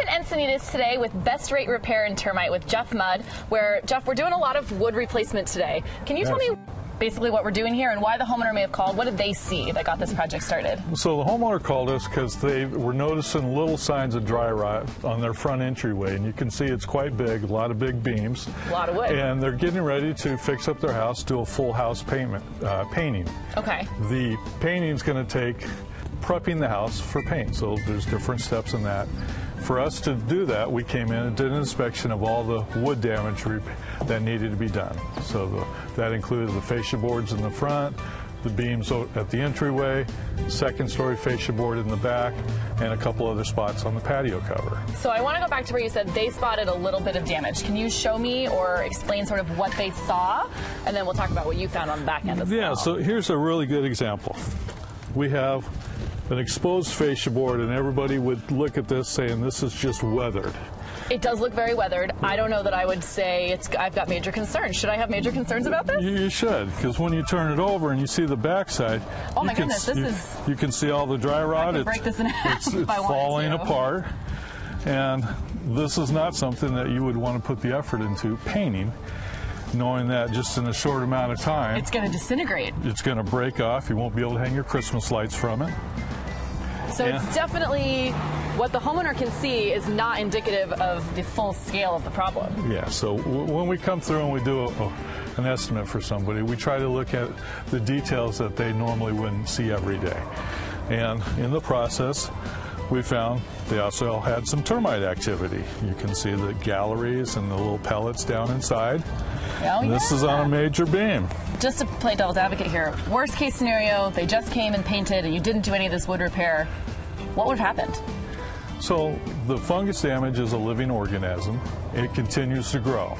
up in Encinitas today with Best Rate Repair and Termite with Jeff Mudd, where, Jeff, we're doing a lot of wood replacement today. Can you tell me basically what we're doing here and why the homeowner may have called? What did they see that got this project started? So the homeowner called us because they were noticing little signs of dry rot on their front entryway, and you can see it's quite big, a lot of big beams. A lot of wood. And they're getting ready to fix up their house, do a full house painting. Okay. The painting's going to take prepping the house for paint, so there's different steps in that. For us to do that, we came in and did an inspection of all the wood damage that needed to be done. So that included the fascia boards in the front, the beams at the entryway, second-story fascia board in the back, and a couple other spots on the patio cover. So I want to go back to where you said they spotted a little bit of damage. Can you show me or explain sort of what they saw, and then we'll talk about what you found on the back end as well. Yeah, so here's a really good example. We have an exposed fascia board, and everybody would look at this saying this is just weathered. It does look very weathered. I don't know that I would say I've got major concerns. Should I have major concerns about this? You should, because when you turn it over and you see the backside, oh my goodness, you can see all the dry rot. I could break this in half it's if I wanted falling to. apart, and this is not something that you would want to put the effort into painting, knowing that just in a short amount of time it's going to disintegrate. It's going to break off. You won't be able to hang your Christmas lights from it. So it's definitely what the homeowner can see is not indicative of the full scale of the problem. Yeah, so when we come through and we do an estimate for somebody, we try to look at the details that they normally wouldn't see every day. And in the process, we found they also had some termite activity. You can see the galleries and the little pellets down inside. Oh, this is on a major beam. Just to play devil's advocate here, worst case scenario, they just came and painted and you didn't do any of this wood repair. What would have happened? So the fungus damage is a living organism. It continues to grow.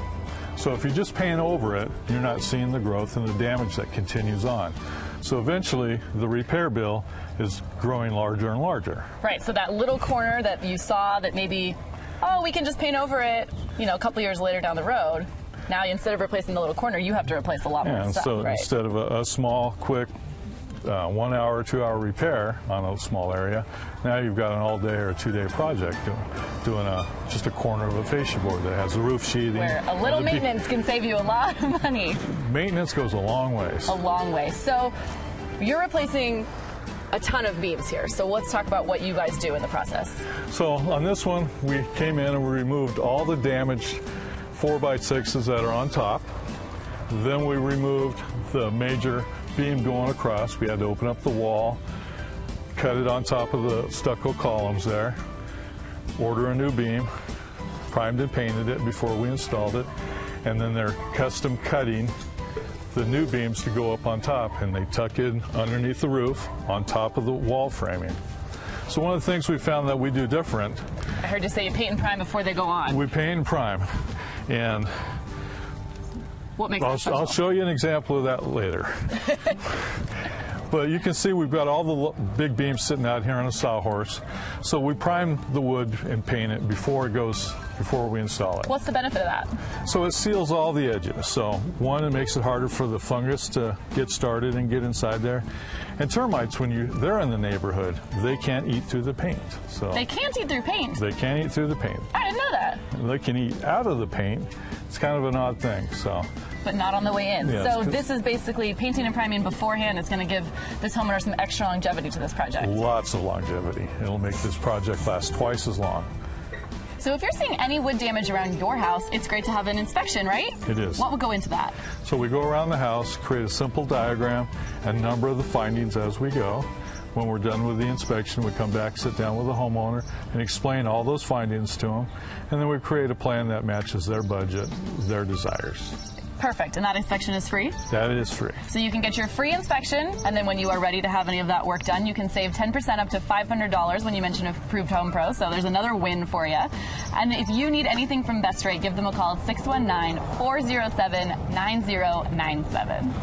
So if you just paint over it, you're not seeing the growth and the damage that continues on. So eventually, the repair bill is growing larger and larger. Right, so that little corner that you saw that maybe, oh, we can just paint over it, you know, a couple years later down the road, now instead of replacing the little corner, you have to replace a lot more stuff, so right? Instead of a small, quick 1 hour, 2 hour repair on a small area, now you've got an all-day or a 2-day project doing just a corner of a fascia board that has a roof sheathing. Where a little maintenance can save you a lot of money. Maintenance goes a long ways. A long way. So you're replacing a ton of beams here. So let's talk about what you guys do in the process. So on this one, we came in and we removed all the damaged 4x6s that are on top. Then we removed the major beam going across. We had to open up the wall, cut it on top of the stucco columns there, order a new beam, primed and painted it before we installed it, and then they're custom cutting the new beams to go up on top, and they tuck in underneath the roof on top of the wall framing. So one of the things we found that we do different. I heard you say you paint and prime before they go on. We paint and prime, and what makes that special? I'll show you an example of that later. But you can see we've got all the big beams sitting out here on a sawhorse. So we prime the wood and paint it before we install it. What's the benefit of that? So it seals all the edges. So one, it makes it harder for the fungus to get started and get inside there. And termites, when they're in the neighborhood, they can't eat through the paint. So they can't eat through paint? They can't eat through the paint. I didn't know that. They can eat out of the paint. It's kind of an odd thing. But not on the way in. Yeah, so this is basically painting and priming beforehand. It's going to give this homeowner some extra longevity to this project. Lots of longevity. It'll make this project last twice as long. So if you're seeing any wood damage around your house, it's great to have an inspection, right? It is. What would go into that? So we go around the house, create a simple diagram, and number the findings as we go. When we're done with the inspection, we come back, sit down with the homeowner, and explain all those findings to them. And then we create a plan that matches their budget, their desires. Perfect. And that inspection is free? That is free. So you can get your free inspection, and then when you are ready to have any of that work done, you can save 10% up to $500 when you mention Approved Home Pro. So there's another win for you. And if you need anything from Best Rate, give them a call at 619-407-9097.